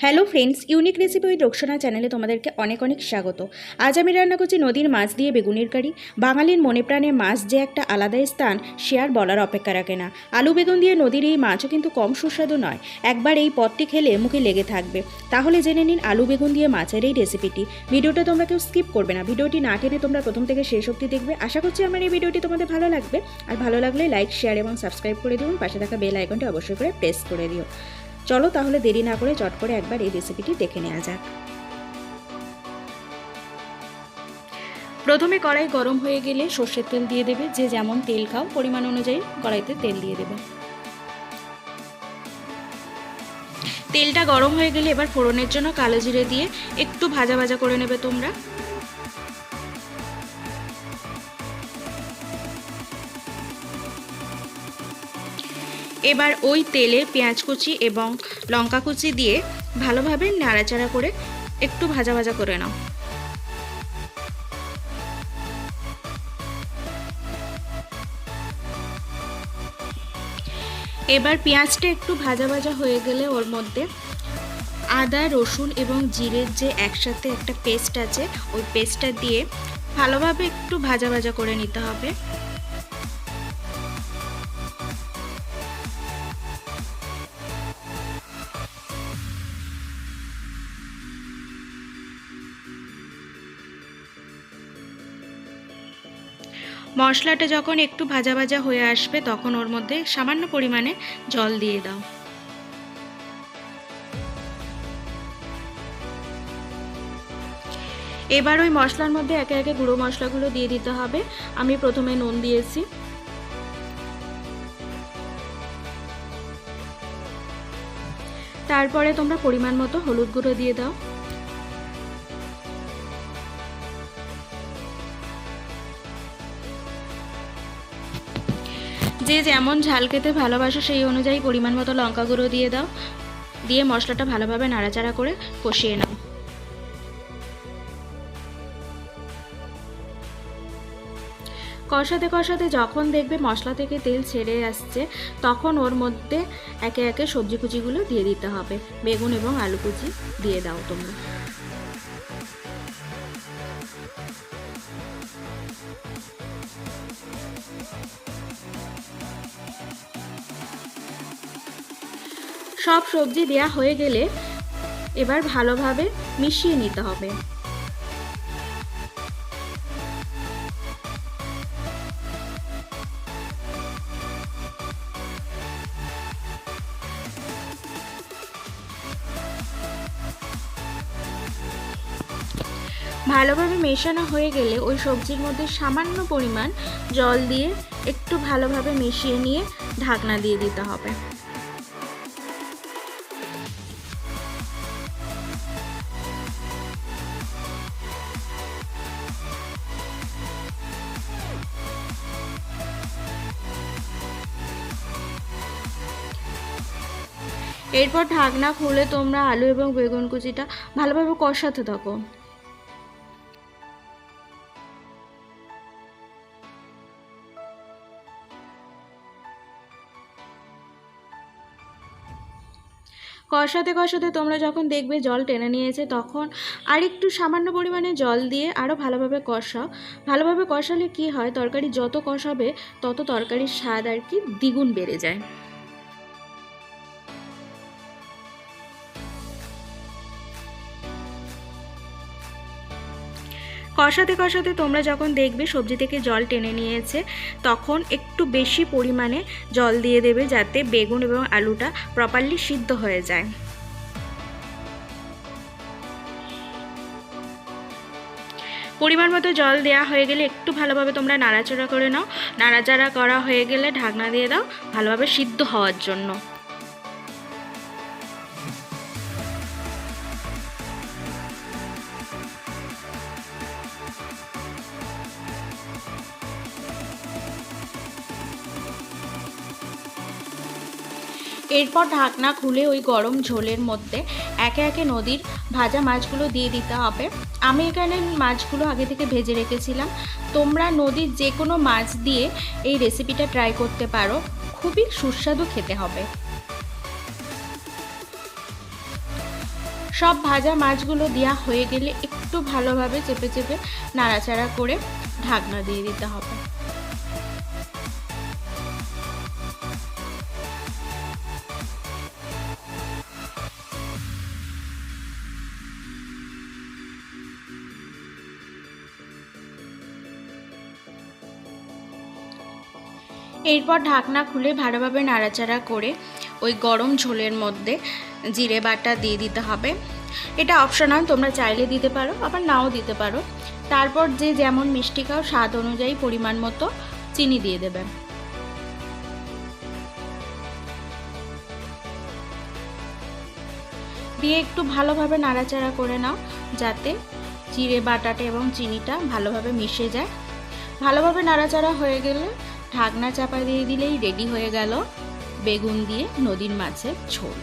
Hello friends, unique recipe with Roksona চ্যানেলে তোমাদেরকে অনেক অনেক স্বাগত। আজ আমি রান্না করছি নদীর মাছ দিয়ে বেগুনের কারি। বাঙালির মনে প্রাণে মাছ যে একটা আলাদাই স্থান, সে আর বলার অপেক্ষা রাখে না। আলু বেগুন দিয়ে নদীর এই মাছও কিন্তু কম সুস্বাদু নয়। একবার এই পদটি খেলে মুখে লেগে থাকবে। তাহলে জেনে নিন আলু বেগুন দিয়ে মাছের এই রেসিপিটি। ভিডিওটা তোমরা কেউ স্কিপ করবে না, ভিডিওটি না টেনে তোমরা প্রথম থেকে শেষ অবধি দেখবে। আশা করছি আমার এই ভিডিওটি তোমাদের ভালো লাগবে। আর ভালো লাগলে লাইক, শেয়ার এবং সাবস্ক্রাইব করে দিন। পাশে থাকা বেল আইকনটি অবশ্যই করে প্রেস করে দিও। চলো তাহলে দেরি না করে চট করে একবার এই রেসিপিটি দেখে নেওয়া যাক। প্রথমে কড়াই গরম হয়ে গেলে সর্ষের তেল দিয়ে দেবে। যে যেমন তেল খাও পরিমাণ অনুযায়ী কড়াইতে তেল দিয়ে দেবে। তেলটা গরম হয়ে গেলে এবার ফোড়নের জন্য কালো জিরে দিয়ে একটু ভাজা ভাজা করে নেবে তোমরা। এবার ওই তেলে পেঁয়াজ কুচি এবং লঙ্কা কুচি দিয়ে ভালোভাবে নাড়াচাড়া করে একটু ভাজা ভাজা করে নাও। এবার পেঁয়াজটা একটু ভাজা ভাজা হয়ে গেলে ওর মধ্যে আদা, রসুন এবং জিরের যে একসাথে একটা পেস্ট আছে, ওই পেস্টটা দিয়ে ভালোভাবে একটু ভাজা ভাজা করে নিতে হবে। মশলাটা যখন একটু ভাজা ভাজা হয়ে আসবে তখন ওর মধ্যে সামান্য পরিমাণে জল দিয়ে দাও। এবার ওই মশলার মধ্যে একে একে গুঁড়ো মশলাগুলো দিয়ে দিতে হবে। আমি প্রথমে নুন দিয়েছি, তারপরে তোমরা পরিমাণ মতো হলুদ গুঁড়ো দিয়ে দাও। যে যেমন ঝাল খেতে ভালোবাসো সেই অনুযায়ী পরিমাণ মতো লঙ্কা গুঁড়ো দিয়ে দাও। দিয়ে মশলাটা ভালোভাবে নাড়াচাড়া করে কষিয়ে নাও। কষাতে কষাতে যখন দেখবে মশলা থেকে তেল ছেড়ে আসছে তখন ওর মধ্যে একে একে সবজি কুচিগুলো দিয়ে দিতে হবে। বেগুন এবং আলু কুচি দিয়ে দাও তোমরা। সব সবজি দেয়া হয়ে গেলে এবার ভালোভাবে মিশিয়ে নিতে হবে। ভালোভাবে মেশানো হয়ে গেলে ওই সবজির মধ্যে সামান্য পরিমাণ জল দিয়ে একটু ভালোভাবে মিশিয়ে নিয়ে ঢাকনা দিয়ে দিতে হবে। এরপর ঢাকনা খুলে তোমরা আলু এবং বেগুন কুচিটা ভালোভাবে কষাতে থাকো। কষাতে কষাতে তোমরা যখন দেখবে জল টেনে নিয়েছে তখন আরেকটু সামান্য পরিমাণে জল দিয়ে আরও ভালোভাবে কষাও। ভালোভাবে কষালে কি হয়, তরকারি যত কষাবে তত তরকারির স্বাদ আর কি দ্বিগুণ বেড়ে যায়। কষাতে কষাতে তোমরা যখন দেখবে সবজি থেকে জল টেনে নিয়েছে তখন একটু বেশি পরিমাণে জল দিয়ে দেবে যাতে বেগুন এবং আলুটা প্রপারলি সিদ্ধ হয়ে যায়। পরিমাণ মতো জল দেওয়া হয়ে গেলে একটু ভালোভাবে তোমরা নাড়াচাড়া করে নাও। নাড়াচাড়া করা হয়ে গেলে ঢাকনা দিয়ে দাও ভালোভাবে সিদ্ধ হওয়ার জন্য। এরপর ঢাকনা খুলে ওই গরম ঝোলের মধ্যে একে একে নদীর ভাজা মাছগুলো দিয়ে দিতে হবে। আমি এখানে মাছগুলো আগে থেকে ভেজে রেখেছিলাম। তোমরা নদীর যে কোনো মাছ দিয়ে এই রেসিপিটা ট্রাই করতে পারো, খুবই সুস্বাদু খেতে হবে। সব ভাজা মাছগুলো দেওয়া হয়ে গেলে একটু ভালোভাবে চেপে চেপে নাড়াচাড়া করে ঢাকনা দিয়ে দিতে হবে। এরপর ঢাকনা খুলে ভালোভাবে নাড়াচাড়া করে ওই গরম ঝোলের মধ্যে জিরে বাটা দিয়ে দিতে হবে। এটা অপশনাল, তোমরা চাইলে দিতে পারো আবার নাও দিতে পারো। তারপর যে যেমন মিষ্টি খাও স্বাদ অনুযায়ী পরিমাণ মতো চিনি দিয়ে দেবে। দিয়ে একটু ভালোভাবে নাড়াচাড়া করে নাও যাতে জিরে বাটাটা এবং চিনিটা ভালোভাবে মিশে যায়। ভালোভাবে নাড়াচাড়া হয়ে গেলে ঢাকনা চাপা দিয়ে দিলেই রেডি হয়ে গেল বেগুন দিয়ে নদীর মাছের ঝোল।